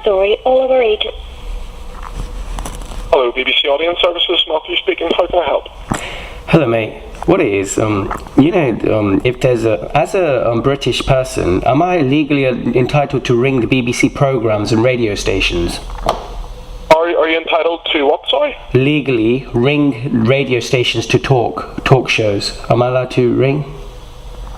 sorry, all of our agents... Hello, BBC Audience Services, Matthew speaking. How can I help? Hello, mate. What it is, if there's as a British person, am I legally entitled to ring the BBC programs and radio stations? Are you entitled to what, sorry? Legally ring radio stations to talk shows. Am I allowed to ring?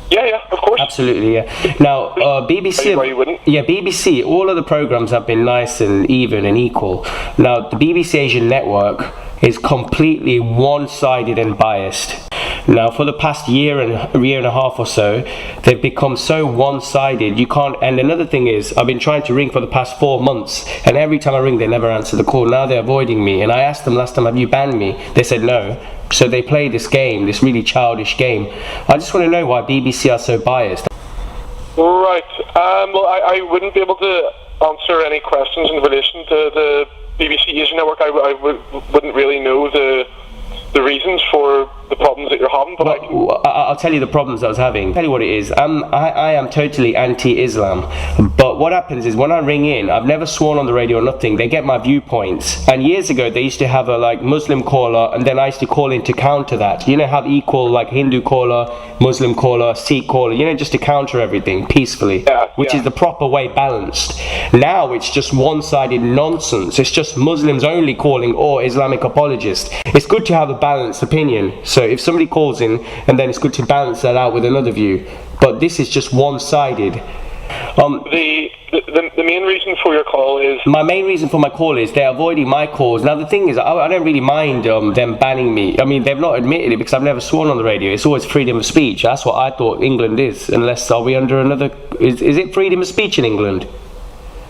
Yeah, of course. Absolutely, yeah. Now, BBC... Why you wouldn't? Yeah, BBC, all of the programs have been nice and even and equal. Now, the BBC Asian network is completely one-sided and biased. Now, for the past year and a half or so, they've become so one-sided, you can't... And another thing is, I've been trying to ring for the past 4 months, and every time I ring, they never answer the call. Now they're avoiding me, and I asked them last time, have you banned me? They said no. So they play this game, this really childish game. I just want to know why BBC are so biased. Right. Well, I wouldn't be able to answer any questions in relation to the BBC Asian network. I wouldn't really know the reasons for the problems that you're having, but I'll tell you the problems I was having. Tell you what it is. I am totally anti-Islam, but what happens is when I ring in, I've never sworn on the radio or nothing. They get my viewpoints, and years ago they used to have a Muslim caller, and then I used to call in to counter that. You know, have equal Hindu caller, Muslim caller, Sikh caller. You know, just to counter everything peacefully, which is the proper way, balanced. Now it's just one-sided nonsense. It's just Muslims only calling or Islamic apologists. It's good to have a balanced opinion. So if somebody calls in, and then it's good to balance that out with another view. But this is just one-sided. The main reason for your call is... My main reason for my call is they're avoiding my calls. Now the thing is, I don't really mind them banning me. I mean, they've not admitted it because I've never sworn on the radio. It's always freedom of speech. That's what I thought England is. Unless, are we under another... Is it freedom of speech in England?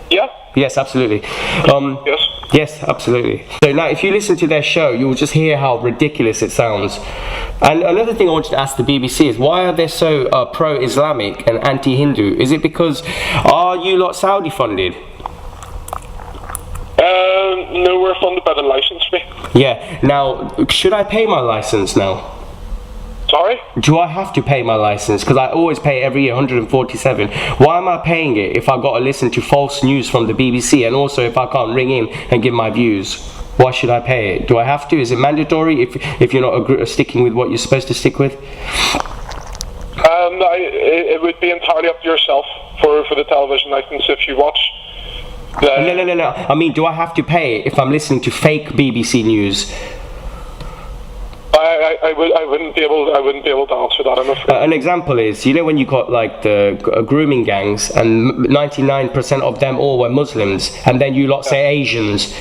Yeah. Yes, absolutely. Yes. Yes, absolutely. So now if you listen to their show, you'll just hear how ridiculous it sounds. And another thing I wanted to ask the BBC is, why are they so pro-Islamic and anti-Hindu? Is it because, are you lot Saudi funded? No, we're funded by the licence fee. Yeah. Now, should I pay my licence now? Sorry? Do I have to pay my license? Because I always pay every year 147. Why am I paying it if I got to listen to false news from the BBC, and also if I can't ring in and give my views? Why should I pay it? Do I have to? Is it mandatory if you're not sticking with what you're supposed to stick with? It would be entirely up to yourself for the television license if you watch. No. I mean, do I have to pay it if I'm listening to fake BBC news? I wouldn't be able to answer that, I'm afraid. An example is, you know, when you got the grooming gangs, and 99% of them all were Muslims, and then you lot say Asians,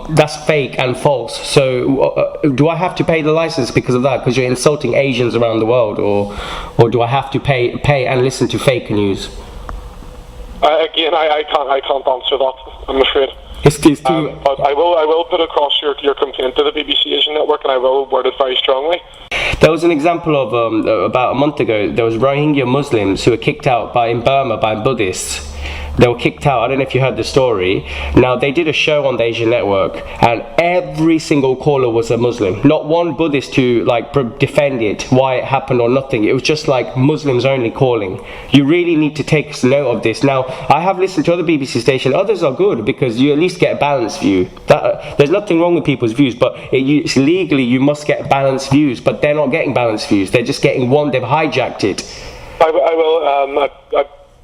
that's fake and false. So do I have to pay the license because of that, because you're insulting Asians around the world, or do I have to pay and listen to fake news? Again, I can't answer that, I'm afraid. It's too... But I will put across your complaint to the BBC Asian network, and I will word it very strongly. There was an example of about a month ago. There was Rohingya Muslims who were kicked out in Burma by Buddhists. They were kicked out. I don't know if you heard the story. Now, they did a show on the Asian network, and every single caller was a Muslim. Not one Buddhist to defend it, why it happened or nothing. It was just Muslims only calling. You really need to take note of this. Now, I have listened to other BBC stations. Others are good because you at least get a balanced view. There's nothing wrong with people's views, but legally you must get balanced views. But they're not getting balanced views. They're just getting one. They've hijacked it. I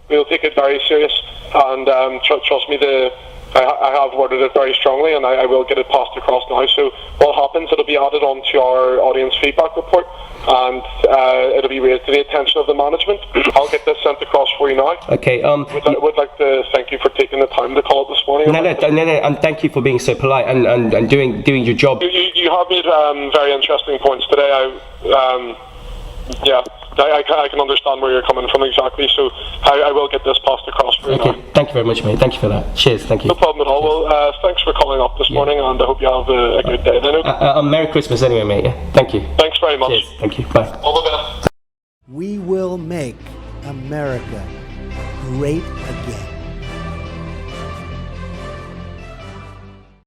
will take it very serious, and trust me, I have worded it very strongly, and I will get it passed across now. So what happens, it'll be added onto our audience feedback report, and it'll be raised to the attention of the management. I'll get this sent across for you now. Okay. Would like to thank you for taking the time to call this morning. No, and thank you for being so polite and doing your job. You have made very interesting points today. I can understand where you're coming from exactly, so I will get this passed across for you now. Thank you very much, mate. Thank you for that. Cheers, thank you. No problem at all. Well, thanks for calling up this morning, and I hope you have a good day then. Merry Christmas anyway, mate. Yeah. Thank you. Thanks very much. Cheers. Thank you. Bye. All the best. We will make America great again.